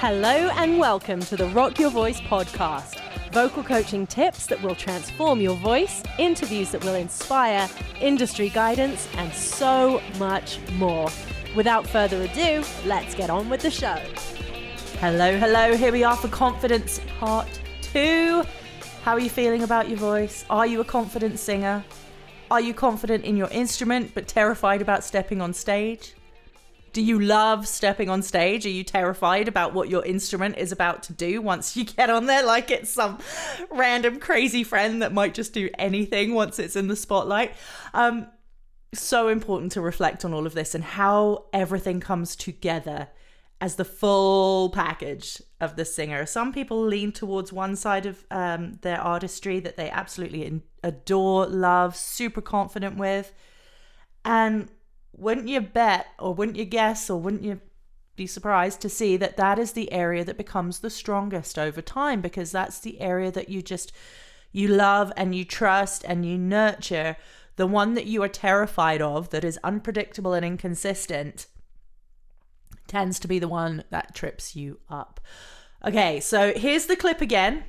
Hello and welcome to the Rock Your Voice podcast. Vocal coaching tips that will transform your voice, interviews that will inspire, industry guidance, and so much more. Without further ado, let's get on with the show. Hello. Here we are for Confidence Part 2. How are you feeling about your voice? Are you a confident singer? Are you confident in your instrument but terrified about stepping on stage? Do you love stepping on stage? Are you terrified about what your instrument is about to do once you get on there? Like it's some random crazy friend that might just do anything once it's in the spotlight. So important to reflect on all of this and how everything comes together as the full package of the singer. Some people lean towards one side of their artistry that they absolutely adore, love, super confident with. And wouldn't you bet, or wouldn't you guess, or wouldn't you be surprised to see that that is the area that becomes the strongest over time, because that's the area that you love and you trust and you nurture. The one that you are terrified of, that is unpredictable and inconsistent, tends to be the one that trips you up. Okay, so here's the clip again,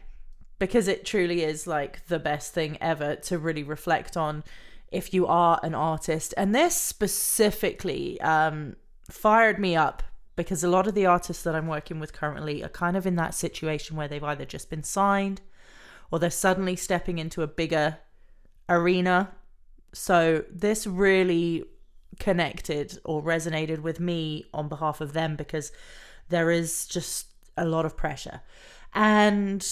because it truly is like the best thing ever to really reflect on if you are an artist. And this specifically fired me up because a lot of the artists that I'm working with currently are kind of in that situation where they've either just been signed or they're suddenly stepping into a bigger arena. So this really connected or resonated with me on behalf of them because there is just a lot of pressure. And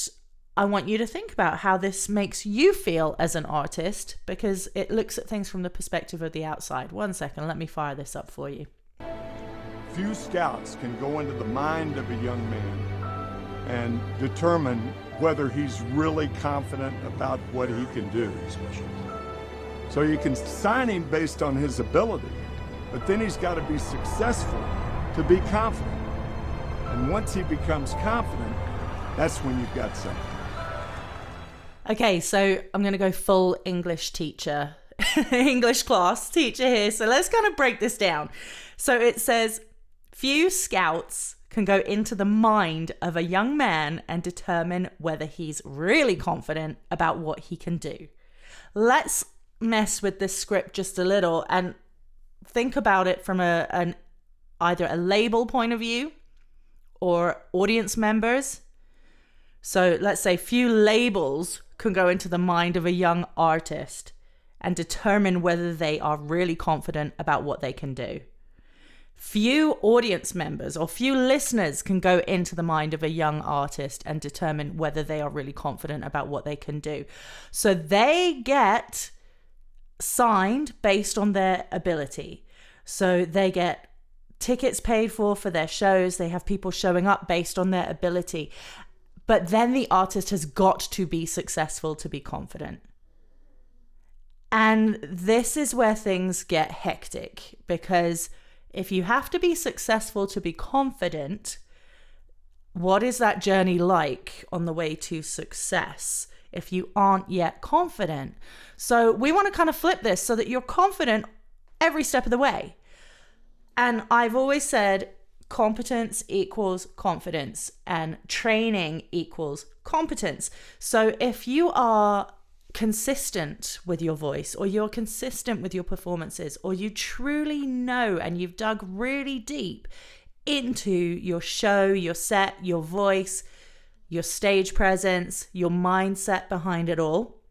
I want you to think about how this makes you feel as an artist, because it looks at things from the perspective of the outside. 1 second, let me fire this up for you. Few scouts can go into the mind of a young man and determine whether he's really confident about what he can do. So you can sign him based on his ability, but then he's got to be successful to be confident. And once he becomes confident, that's when you've got something. Okay, so I'm going to go full English teacher, English class teacher here. So let's kind of break this down. So it says, few scouts can go into the mind of a young man and determine whether he's really confident about what he can do. Let's mess with this script just a little and think about it from either a label point of view or audience members. So let's say few labels can go into the mind of a young artist and determine whether they are really confident about what they can do. Few audience members or few listeners can go into the mind of a young artist and determine whether they are really confident about what they can do. So they get signed based on their ability. So they get tickets paid for their shows. They have people showing up based on their ability. But then the artist has got to be successful to be confident. And this is where things get hectic, because if you have to be successful to be confident, what is that journey like on the way to success if you aren't yet confident? So we want to kind of flip this so that you're confident every step of the way. And I've always said, competence equals confidence and training equals competence. So if you are consistent with your voice, or you're consistent with your performances, or you truly know and you've dug really deep into your show, your set, your voice, your stage presence, your mindset behind it all,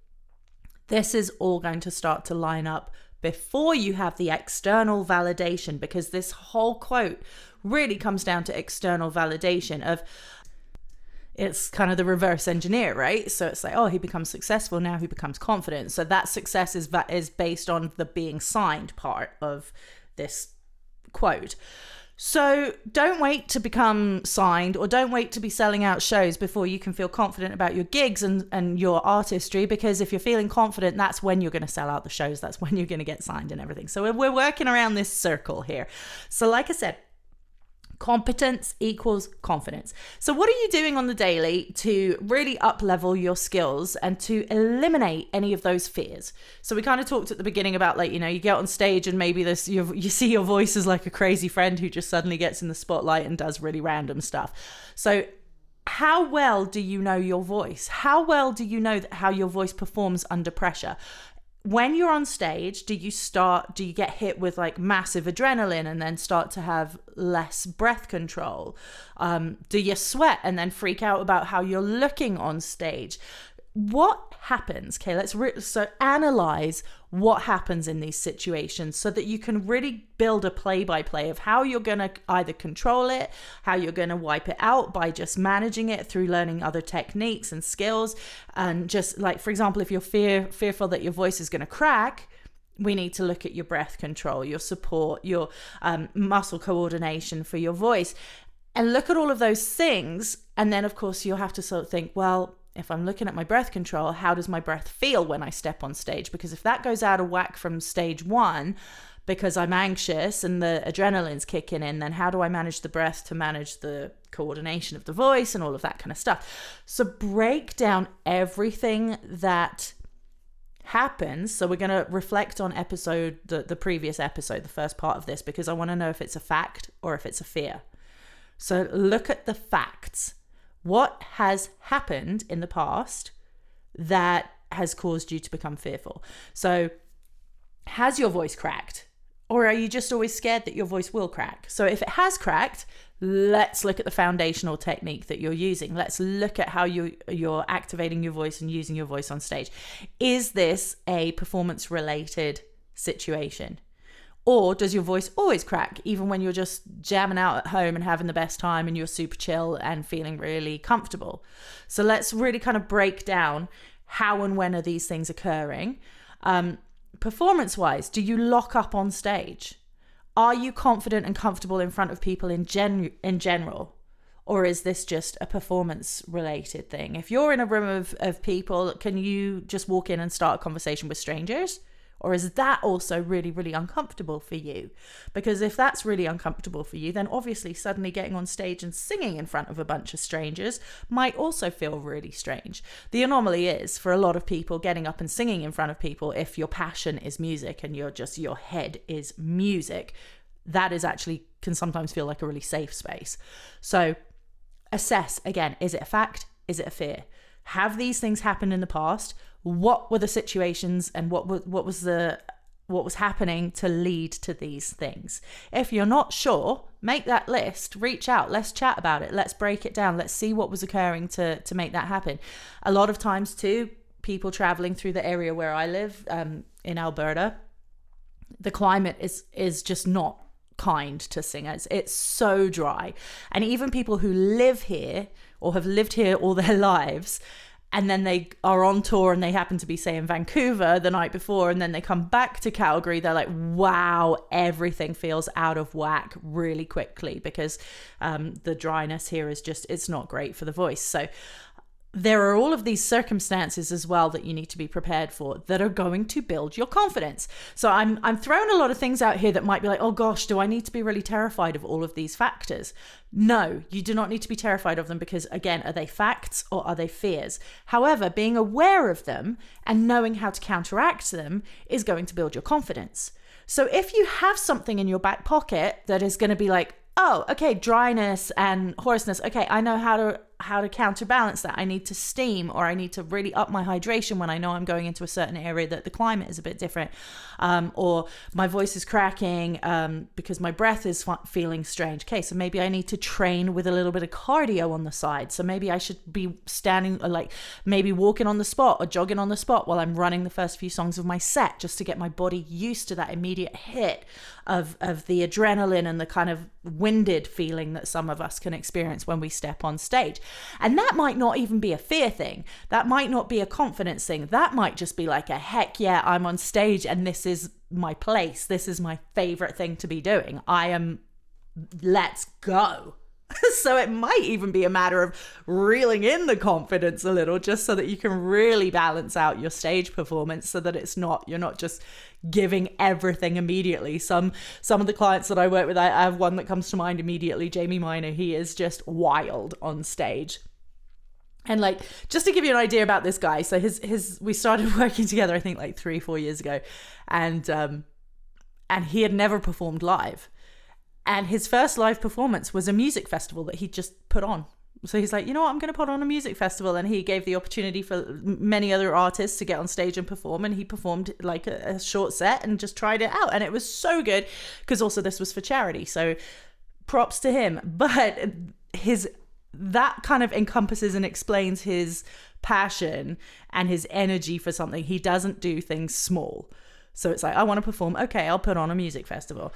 this is all going to start to line up before you have the external validation, because this whole quote really comes down to external validation of, it's kind of the reverse engineer, right? So it's like, oh, he becomes successful, now he becomes confident. So that success is based on the being signed part of this quote. So don't wait to become signed, or don't wait to be selling out shows before you can feel confident about your gigs and your artistry, because if you're feeling confident, that's when you're going to sell out the shows. That's when you're going to get signed and everything. So we're working around this circle here. So like I said, Competence equals confidence. So what are you doing on the daily to really up-level your skills and to eliminate any of those fears? So we kind of talked at the beginning about, like, you know, you get on stage and maybe you see your voice as like a crazy friend who just suddenly gets in the spotlight and does really random stuff. So how well do you know your voice? How well do you know how your voice performs under pressure? When you're on stage, do you get hit with like massive adrenaline and then start to have less breath control? Do you sweat and then freak out about how you're looking on stage? What happens? Okay, let's analyze what happens in these situations so that you can really build a play-by-play of how you're going to either control it, how you're going to wipe it out by just managing it through learning other techniques and skills. And just like, for example, if you're fearful that your voice is going to crack, we need to look at your breath control, your support, your muscle coordination for your voice, and look at all of those things. And then, of course, you'll have to sort of think, well, if I'm looking at my breath control, how does my breath feel when I step on stage? Because if that goes out of whack from stage one, because I'm anxious and the adrenaline's kicking in, then how do I manage the breath to manage the coordination of the voice and all of that kind of stuff? So break down everything that happens. So we're going to reflect on the previous episode, the first part of this, because I want to know if it's a fact or if it's a fear. So look at the facts. What has happened in the past that has caused you to become fearful? So has your voice cracked? Or are you just always scared that your voice will crack? So if it has cracked, let's look at the foundational technique that you're using. Let's look at how you're activating your voice and using your voice on stage. Is this a performance-related situation? Or does your voice always crack, even when you're just jamming out at home and having the best time and you're super chill and feeling really comfortable? So let's really kind of break down how and when are these things occurring. Performance-wise, do you lock up on stage? Are you confident and comfortable in front of people in general? Or is this just a performance-related thing? If you're in a room of people, can you just walk in and start a conversation with strangers? Or is that also really, really uncomfortable for you? Because if that's really uncomfortable for you, then obviously suddenly getting on stage and singing in front of a bunch of strangers might also feel really strange. The anomaly is, for a lot of people, getting up and singing in front of people, if your passion is music and your head is music, that is actually can sometimes feel like a really safe space. So assess, again, is it a fact? Is it a fear? Have these things happened in the past? What were the situations and what was happening to lead to these things? If you're not sure, make that list, reach out, let's chat about it, let's break it down, let's see what was occurring to make that happen. A lot of times too, people traveling through the area where I live, in Alberta, the climate is just not kind to singers. It's so dry. And even people who live here or have lived here all their lives, and then they are on tour and they happen to be, say, in Vancouver the night before, and then they come back to Calgary, they're like, wow, everything feels out of whack really quickly because the dryness here is just, it's not great for the voice. So there are all of these circumstances as well that you need to be prepared for that are going to build your confidence. So I'm throwing a lot of things out here that might be like, oh gosh, do I need to be really terrified of all of these factors? No, you do not need to be terrified of them because, again, are they facts or are they fears? However, being aware of them and knowing how to counteract them is going to build your confidence. So if you have something in your back pocket that is going to be like, oh, okay, dryness and hoarseness. Okay, I know how to counterbalance that. I need to steam, or I need to really up my hydration when I know I'm going into a certain area that the climate is a bit different, or my voice is cracking because my breath is feeling strange. Okay, so maybe I need to train with a little bit of cardio on the side. So maybe I should be standing, or like maybe walking on the spot or jogging on the spot while I'm running the first few songs of my set, just to get my body used to that immediate hit of the adrenaline and the kind of winded feeling that some of us can experience when we step on stage. And that might not even be a fear thing. That might not be a confidence thing. That might just be like a heck yeah, I'm on stage and this is my place. This is my favorite thing to be doing. Let's go. So it might even be a matter of reeling in the confidence a little, just so that you can really balance out your stage performance, so that you're not just giving everything immediately. Some of the clients that I work with, I have one that comes to mind immediately, Jamie Miner. He is just wild on stage. And like, just to give you an idea about this guy, so we started working together, I think like 3-4 years ago, and he had never performed live. And his first live performance was a music festival that he just put on. So he's like, you know what, I'm going to put on a music festival. And he gave the opportunity for many other artists to get on stage and perform. And he performed like a short set and just tried it out. And it was so good, because also this was for charity. So props to him. But that kind of encompasses and explains his passion and his energy for something. He doesn't do things small. So it's like, I want to perform. Okay, I'll put on a music festival.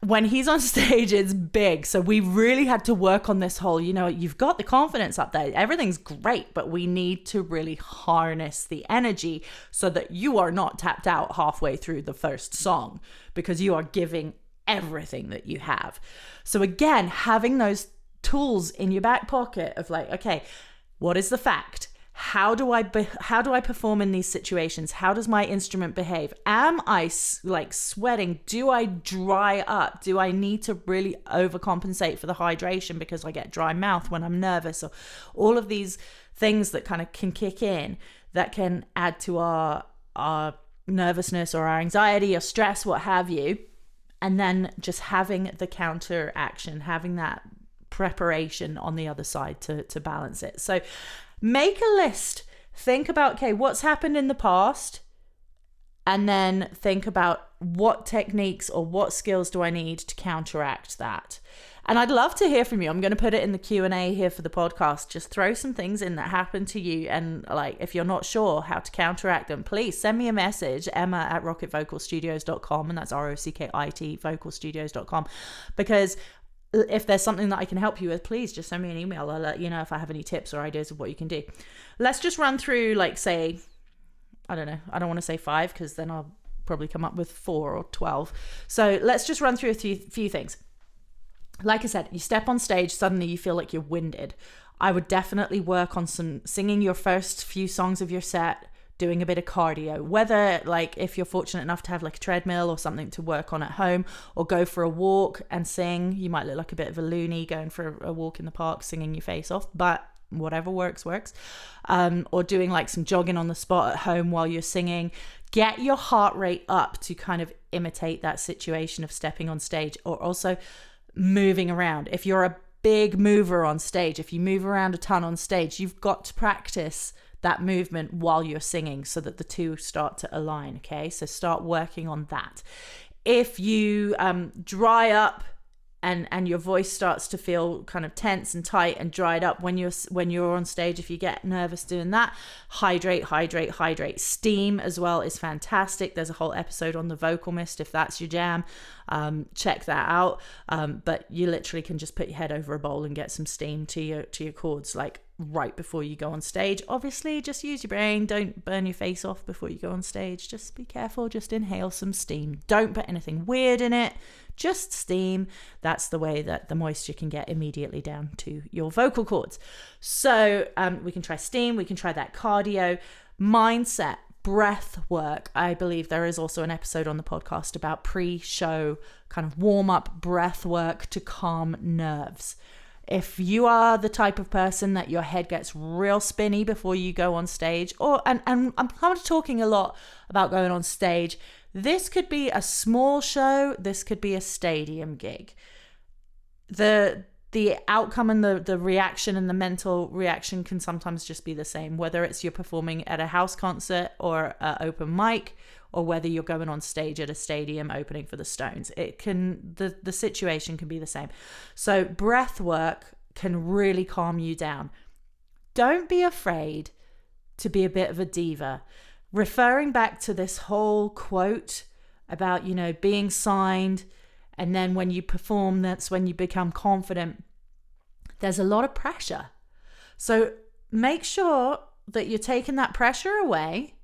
When he's on stage, it's big. So we really had to work on this whole, you've got the confidence up there. Everything's great, but we need to really harness the energy so that you are not tapped out halfway through the first song, because you are giving everything that you have. So again, having those tools in your back pocket of like, okay, what is the fact? How do I perform in these situations? How does my instrument behave? Am I like sweating? Do I dry up? Do I need to really overcompensate for the hydration because I get dry mouth when I'm nervous? Or all of these things that kind of can kick in that can add to our nervousness or our anxiety or stress, what have you. And then just having the counter action, having that preparation on the other side to balance it. So make a list. Think about, okay, what's happened in the past? And then think about what techniques or what skills do I need to counteract that? And I'd love to hear from you. I'm going to put it in the Q&A here for the podcast. Just throw some things in that happened to you. And like, if you're not sure how to counteract them, please send me a message, emma@rockitvocalstudios.com. And that's ROCKIT vocalstudios.com. Because if there's something that I can help you with, please just send me an email. I'll let you know if I have any tips or ideas of what you can do. Let's just run through, like, say, I don't know. I don't want to say 5 because then I'll probably come up with 4 or 12. So let's just run through a few things. Like I said, you step on stage, suddenly you feel like you're winded. I would definitely work on some singing your first few songs of your set, doing a bit of cardio, whether like if you're fortunate enough to have like a treadmill or something to work on at home, or go for a walk and sing. You might look like a bit of a loony going for a walk in the park, singing your face off, but whatever works. Or doing like some jogging on the spot at home while you're singing. Get your heart rate up to kind of imitate that situation of stepping on stage, or also moving around. If you're a big mover on stage, if you move around a ton on stage, you've got to practice that movement while you're singing so that the two start to align. Okay, so start working on that. If you dry up and your voice starts to feel kind of tense and tight and dried up when you're on stage, if you get nervous doing that, hydrate. Steam as well is fantastic. There's a whole episode on the vocal mist if that's your jam. Check that out. But you literally can just put your head over a bowl and get some steam to your chords, like right before you go on stage. Obviously, just use your brain. Don't burn your face off before you go on stage. Just be careful. Just inhale some steam. Don't put anything weird in it. Just steam. That's the way that the moisture can get immediately down to your vocal cords. So we can try steam. We can try that cardio. Mindset, breath work. I believe there is also an episode on the podcast about pre-show kind of warm-up breath work to calm nerves. If you are the type of person that your head gets real spinny before you go on stage, and I'm kind of talking a lot about going on stage, this could be a small show, this could be a stadium gig. The outcome and the reaction and the mental reaction can sometimes just be the same, whether it's you're performing at a house concert or an open mic, or whether you're going on stage at a stadium opening for the Stones. The situation can be the same. So breath work can really calm you down. Don't be afraid to be a bit of a diva. Referring back to this whole quote about, being signed, and then when you perform, that's when you become confident. There's a lot of pressure. So make sure that you're taking that pressure away.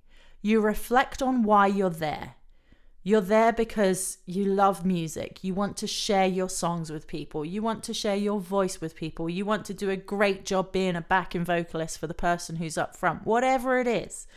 You reflect on why you're there. You're there because you love music. You want to share your songs with people. You want to share your voice with people. You want to do a great job being a backing vocalist for the person who's up front, whatever it is.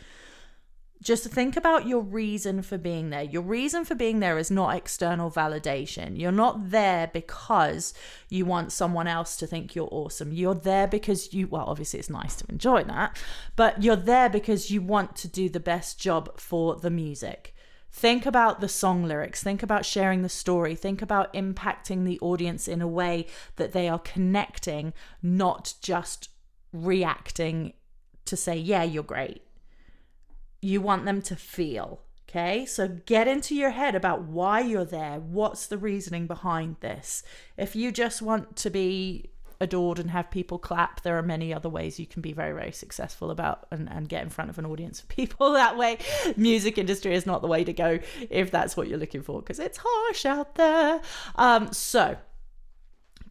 Just think about your reason for being there. Your reason for being there is not external validation. You're not there because you want someone else to think you're awesome. You're there because well, obviously it's nice to enjoy that, but you're there because you want to do the best job for the music. Think about the song lyrics. Think about sharing the story. Think about impacting the audience in a way that they are connecting, not just reacting to say, yeah, you're great. You want them to feel, okay? So get into your head about why you're there. What's the reasoning behind this? If you just want to be adored and have people clap, there are many other ways you can be very, very successful about and get in front of an audience of people that way. Music industry is not the way to go if that's what you're looking for, because it's harsh out there. So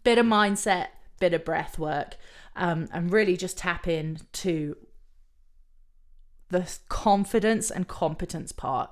bit of mindset, bit of breath work, and really just tap into the confidence and competence part.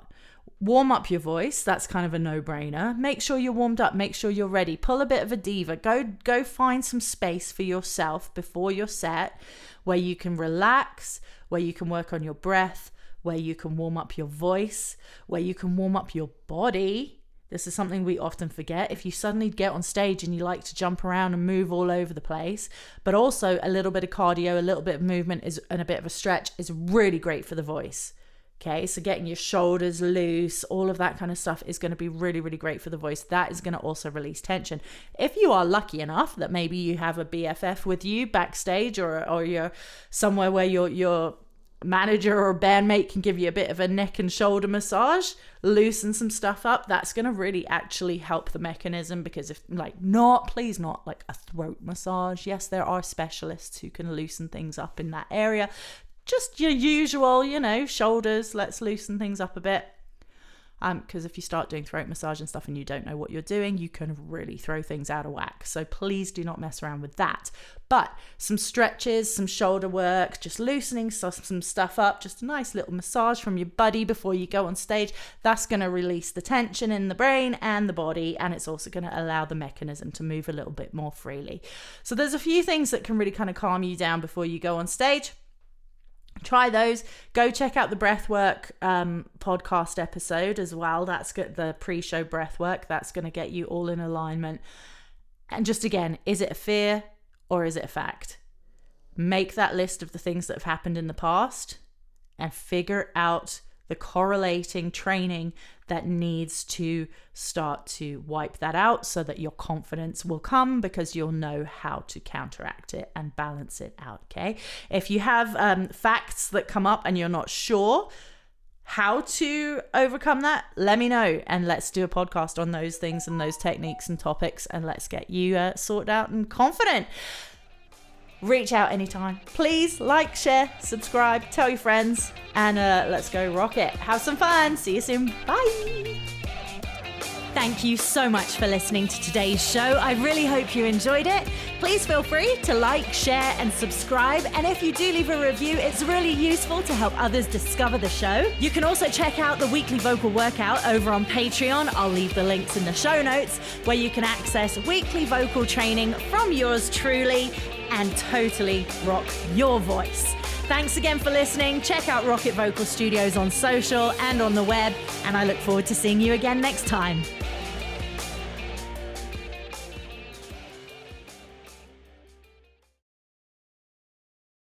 Warm up your voice. That's kind of a no-brainer. Make sure you're warmed up. Make sure you're ready. Pull a bit of a diva. Go find some space for yourself before your set where you can relax, where you can work on your breath, where you can warm up your voice, where you can warm up your body. This is something we often forget. If you suddenly get on stage and you like to jump around and move all over the place, but also a little bit of cardio, a little bit of movement and a bit of a stretch is really great for the voice. Okay, so getting your shoulders loose, all of that kind of stuff is going to be really, really great for the voice. That is going to also release tension. If you are lucky enough that maybe you have a BFF with you backstage, or you're somewhere where your manager or bandmate can give you a bit of a neck and shoulder massage, loosen some stuff up, that's going to really actually help the mechanism. Because if please not like a throat massage. Yes, there are specialists who can loosen things up in that area. Just your usual, shoulders, let's loosen things up a bit. Because if you start doing throat massage and stuff and you don't know what you're doing, you can really throw things out of whack. So please do not mess around with that. But some stretches, some shoulder work, just loosening some stuff up, just a nice little massage from your buddy before you go on stage. That's going to release the tension in the brain and the body, and it's also going to allow the mechanism to move a little bit more freely. So there's a few things that can really kind of calm you down before you go on stage. Try those. Go check out the breathwork podcast episode as well. That's good. The pre-show breathwork. That's going to get you all in alignment. And just again, is it a fear or is it a fact? Make that list of the things that have happened in the past and figure out the correlating training that needs to start to wipe that out so that your confidence will come, because you'll know how to counteract it and balance it out, okay? If you have facts that come up and you're not sure how to overcome that, let me know and let's do a podcast on those things and those techniques and topics, and let's get you sorted out and confident. Reach out anytime. Please like, share, subscribe, tell your friends, and let's go rock it. Have some fun. See you soon. Bye. Thank you so much for listening to today's show. I really hope you enjoyed it. Please feel free to like, share, and subscribe. And if you do leave a review, it's really useful to help others discover the show. You can also check out the weekly vocal workout over on Patreon. I'll leave the links in the show notes, where you can access weekly vocal training from yours truly and totally rock your voice. Thanks again for listening. Check out Rocket Vocal Studios on social and on the web, and I look forward to seeing you again next time.